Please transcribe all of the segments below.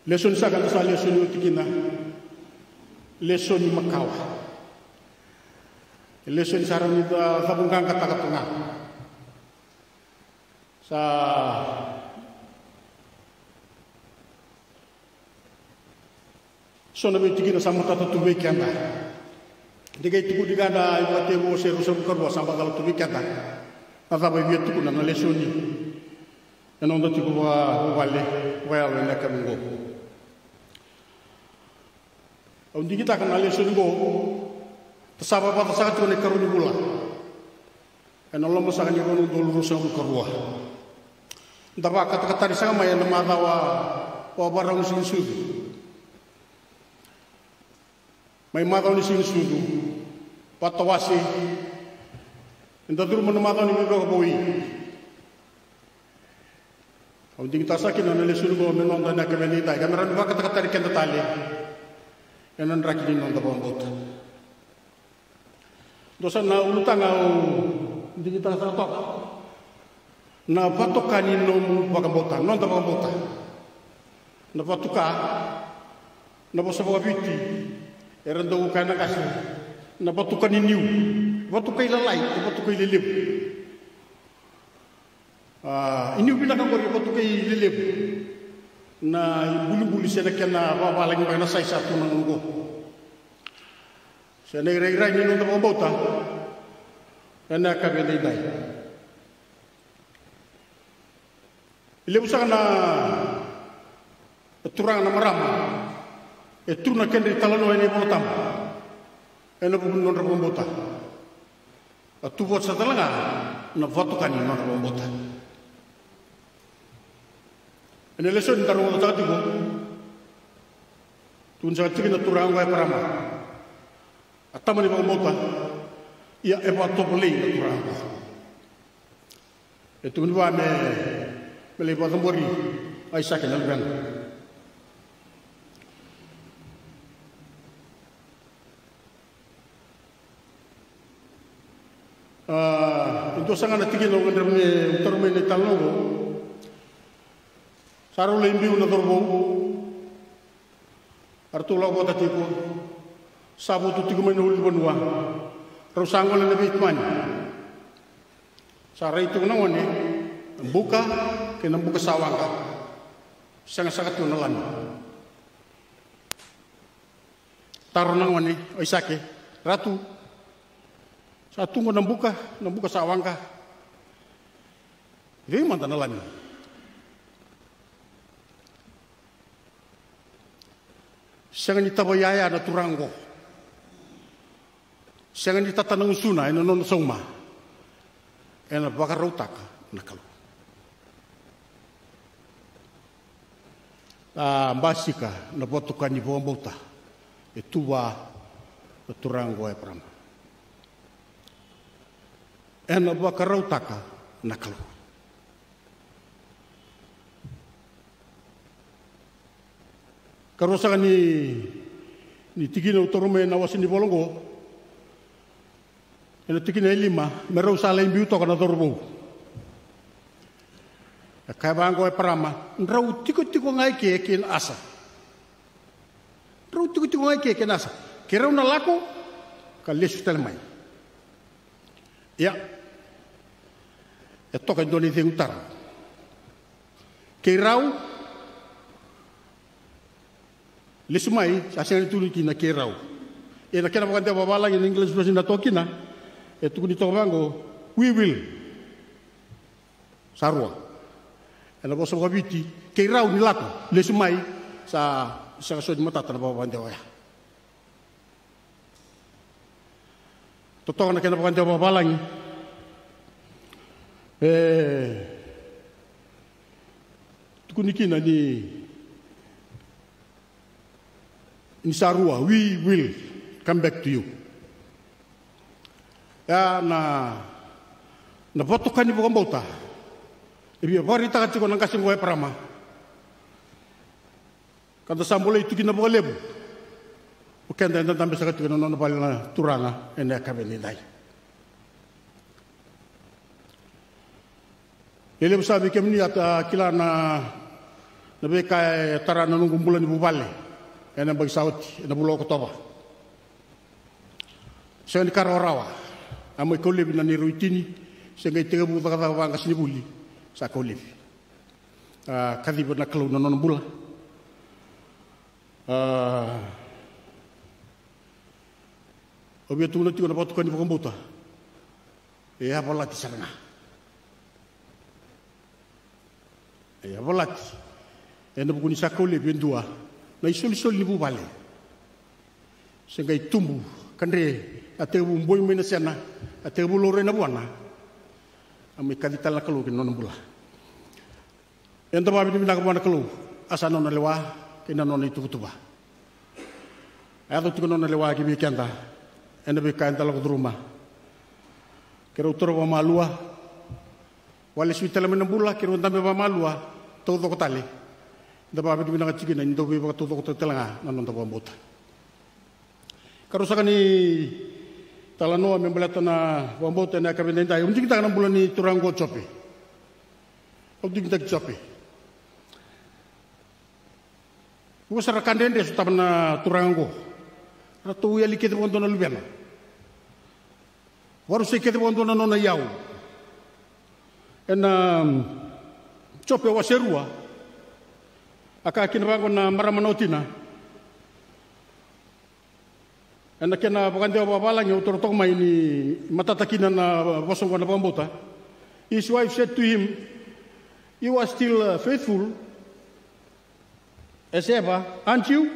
Lesson sa kan sa lesson utikina lesson makawa lesson saran ita sabungkang kata-kata sa sona utikina sama tata tuwe kanda diga ituku diga da ibate wo seru seru karwa sama kalau tuwe kanda ata ba biatu kuna na lesson ni eno ndo tiku wa wale na kamungo. Undi kita akan alih sungguh, tersapa pada saat itu nekaruni bula. Enolong masakan yang orang dulu rusak kerua. Entah kata-kata di sana yang nama tawa barang sing sudu. Mai matau ni sing sudu, patawasi. Entah dulu mana matau ni mereka boi. Undi kita sakin alih sungguh menonton nak kemenita. Kamera dua kata-kata di kanta tali. Yanan rakini non tapang bota. Dosa na ulutang au di kita satok. Na patokani nom pakabota, non tapang bota. Na patuka na bosawa biti. Eran do kana kasi. Na patukani niu. Patukai lalai, patukai lelep. Iniu bilang ko patukai lelep. Na bulu-bulu saya nak kena apa lagi mana saya satu nanggu. Saya nak rai-rai ni untuk membota. Kena kabel ini. Ile usaha na turang na marama. Itu nak kena talano ini botam. Ena bukan non membota. Tu buat setelahnya na votukan non membota. Ini lesson taruh otak itu, tuan saya cakap turang gaya perama, atau mana bang mota, ia ebat topeli turang. Itu menurut ame melibat tembori, Aisyah kenal kan. Itu sangat tinggi loh kan terumai talongo. Saru lembi una torbo artula ko tatiko sabu tu tigo menul bonwa rusango na bitman sara itu na woni buka kena buka sawangka sangat-sangat tunalan taruna woni oisake ratu satu ngo nambuka sawangka ini mantan nalan. Sangan itabayaya na turango. Sangan itatanang suna ina non soma. Ena bakarutak nakalo. Basika na botukan ni bombota. Etuwa na turango ay pram. Ena bakarutak nakalo. Kalau sangat ni tigina utorume na wasin di bolongo, ena tigina lima, merau salah imbiu to kana torbo. Kaya bangko e parama, nrau tiko ngai ke asa. Nrau tiko ngai ke asa. Kira una lako, kalesu telmai. Ya, toka doni utar. Kirau lesumai asal itu kina kerau. Ena kena bukan tiap babalang in English version na tokina. Itu kuni tobango we will sarwa. Ena boso kabiti kerau ni laku lesumai sa sod mata tan babalang dia. Totong na kena bukan tiap babalang. Kuni kina ni in Sarua, we will come back to you. Ya na botokan ni bukan bauta. Ibi bari takat ko nang kasing goy parama. Kada sambole itu kina bukan lebu. Bukan dan tambe sakat ko non bal na turanga ene kabeli dai. Ele sabi kemni ata kilana na be kai tara na nungu bulan ibu bale ena bagi sauti ena bulo ko toba so ni karo rawa amoi ko lebi na ni ruitini se ngai te bu ta wanga sini buli sa ko lebi kadi na kalau non bula obia tu na tu na botu kan ibu kombuta e apa lagi sana e apa lagi ena bu ni sa ko lebi ndua na isol ni bu bale se ngai tumbu kandre ate bu mboy mena sena ate bu lore na buana ami kadita la kalu non bula enda ba bi na ko buana kalu asa non lewa kina non itu kutuba ado tu non lewa ki bi kenda enda bi kanda la druma kero toro ba malua wale suitela mena bula kero ndambe ba malua todo ko tali da ba bi na chigina ndo bi ba todo ko telanga non ndo ba bota karo sakani talanoa membelata na wambota na kabinenda yung kita kanang bulan ni Turango chope o kita chope wo sara kandende su tabna Turango ratu ya likete bondo na lubena waru se kete bondo na nona yau ena chope wa serua aka kinbango na maramanotina ena kena bakande wa balang yo tortok mai ni matatakina na bosong na pambota. His wife said to him, "You are still faithful as ever, aren't you?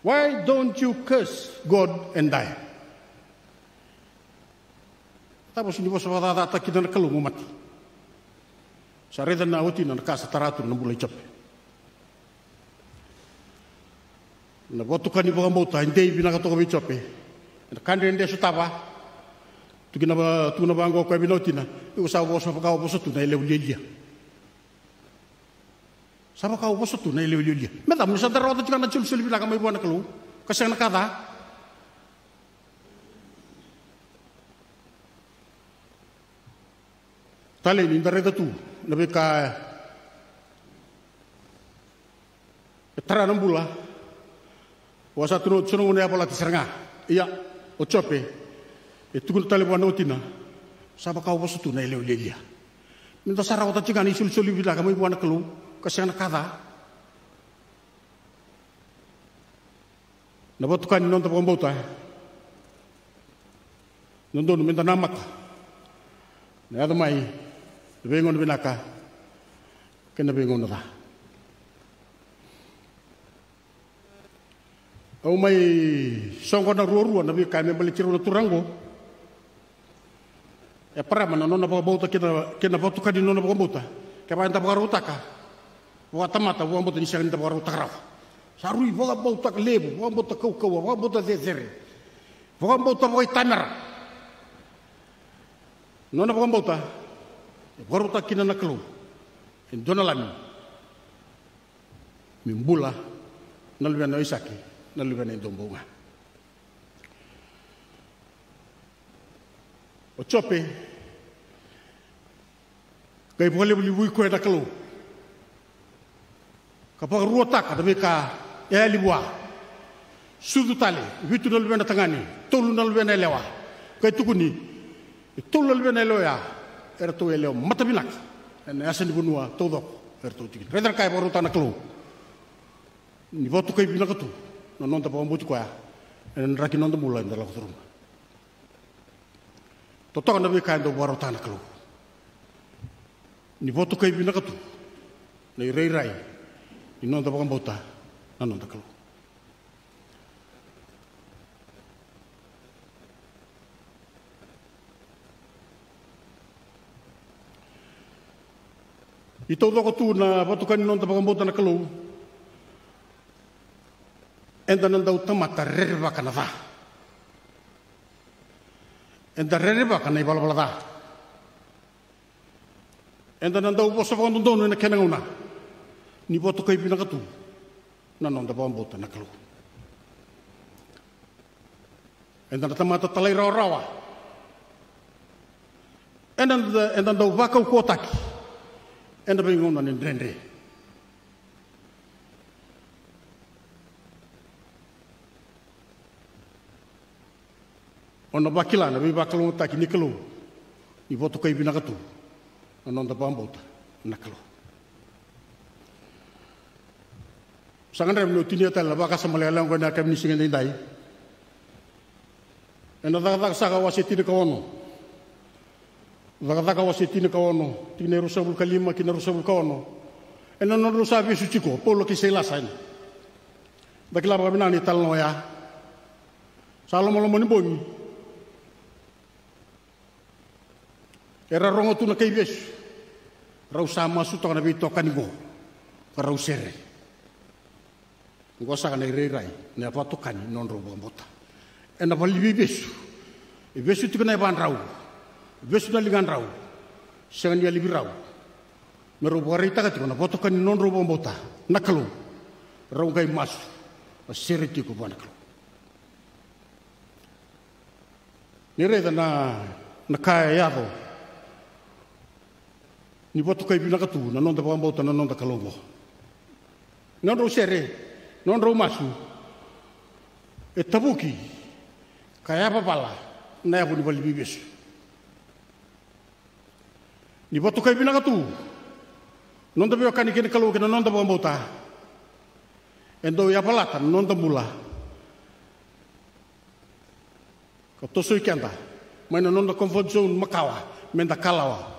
Why don't you curse God and die?" Tapos ni boso wada takina na kalu mati. Sareda na utina na kasa taratur na bulay chop. Na botu kani boga mota indei bina ka toko bichope na kande ende sutaba tukina bango ko binotina usa boso ka boso tu na leulia sama ka boso tu na leulia meta musa darota tika na chulsul bina ka mai buana kalu kasang na kada tale ni dareda tu na be ka tara nambula wasa tunu tunu ne apola tiseranga iya o chope e tukul tale bwana utina saba ka wosu tu na leulia minta sara wata cigani sul suli bila kami bwana kelu kasana kada na botu kan non ta bombota non don minta namak na ada mai bengon binaka kena bengon na au mai songo na ruo na bi kai me bali ciro na Turango e para mana nona ba bota kena botu kadi nona ba bota ke ba nda ba rutaka wa tamata wa bota ni sa nda ba rutaka sarui ba bota lebu wa bota kau wa bota zezere wa bota ba tamara nona ba bota ba rutaka kina na kelu en donalami mimbula nalwe na isaki na lupa na dombonga. O chope, kay boleh beli buik kue nak lu. Kapag ruotak ada mereka libuah, sudu tali, itu na lupa na tangani, tolu na lupa na lewa. Kay tukuni, tolu na lupa na lewa, erto lewa mata binak, na asan bunua todo erto tikin. Redar kay baru tanah lu, ni botu kay binak tu. Non ta pambuti kwa en raki non mula ndala ko rumah to to na be kando waro tan kalo ni botu kay bi nakatu nei rai ni non ta pambota non ta kalo ito do ko tu na botu kan non ta pambota na kalo enda nandau tamata rerba kanava enda rerba kanai balbalada enda nandau boso fondo dono na kenanguna ni boto kai pinakatu na nonda bombota na kalu enda tamata talai rawa enda nandau vakau kotaki enda bengona ni drendre Ona bakila na biba kalung taki ni kalu. Ni boto kai binakatu. Anonda bambota nakalo. Sangan rem no tinia tala baka samalelang ko na kami singen dai. Ena daga saka wasiti ni kawono. Daga wasiti ni kawono. Tine rusabul kalima kina rusabul kawono. Ena no rusabi suciko polo ki selasan. Bakila ba binani talno ya. Salomon ni boni. Era rongo tu na kaibes. Rau sama su to na bito kanigo. Rau sere. Ngo saka na rai na pato kani non ro bota. Ena vali besu. Besu tu na ban rau. Besu na lingan rau. Sengan ya libi rau. Mero bori ta ka na pato kani non ro bota. Nakalo. Rau kai mas. Sere ti ko banakalo. Ni reda na kaya yado. Ni boto kai binakatu na non da bambota na non da kalongo. Non ro sere. Non ro masu e tabuki kaya papala na ya ni bali bibes ni boto kai binakatu non da biokani kene kalau kena non da bambota endo ya palata non da mula ko toso ikanda maina non da comfort zone makawa menda kalawa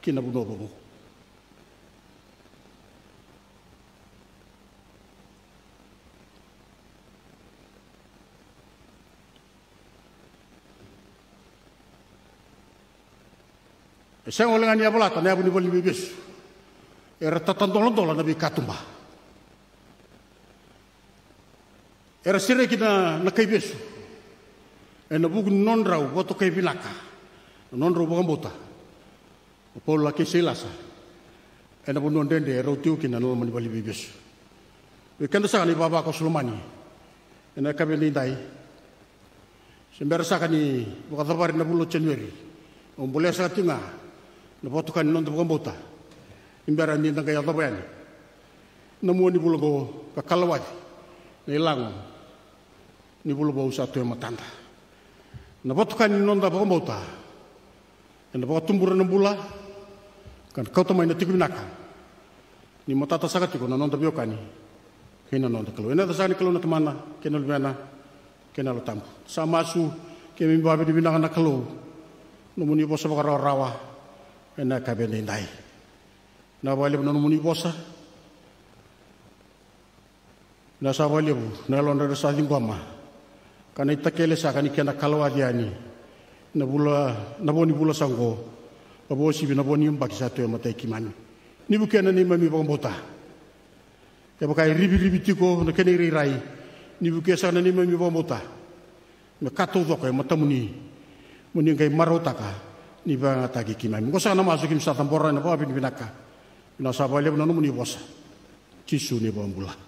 kina buno bobo. Saya oleh ngani apalata na abuni boli bibes. Era tatandolondola na bikatumba. Era sire kina na kaibesu. Ena buku non rau boto kai binaka. Non rau bambota. Pola ke selasa. Ena bunon dende rau tiu kina no mani boli bibes. Wikenda sa ni baba ko Sulmani. Ena kabeni dai. Sembera sa kani buka tabari na bulo Januari. Boleh sa tinga. Na boto kan non da bambota. Imbara ni nang kaya tabayani. Namu ni bulago kakalawat. Ni lang. Ni bulago sa tu matanda. Na boto kan non da bambota. Na boto tumbura ng bula. Kan kau tamay na tiguminaka. Ni matata sakat ko na non da biokani. Kina non da kalu. Ina da sani kalu na tamana. Kina lumena. Kina lutampo. Sa masu. Kaya mimbabi di binaka na kalu. Namu ni bosa baka rawa. Ena kabene ndai na wale no muni bosa na sa wale bu na londa sa lingoma kana itakele sa kana kena kalwa diani na boni bula sango babosi bina boni mbaki sa to mata kimani ni bu kena ni mami bombota ya bakai ribi tiko na kene rai ni bu kesa na ni mami bombota me kato do ko mata muni ngai marotaka ni ba tagi kimai mo sana masukin sa tambora na ba binaka na sa bale no muni bosa cisu ni bombula.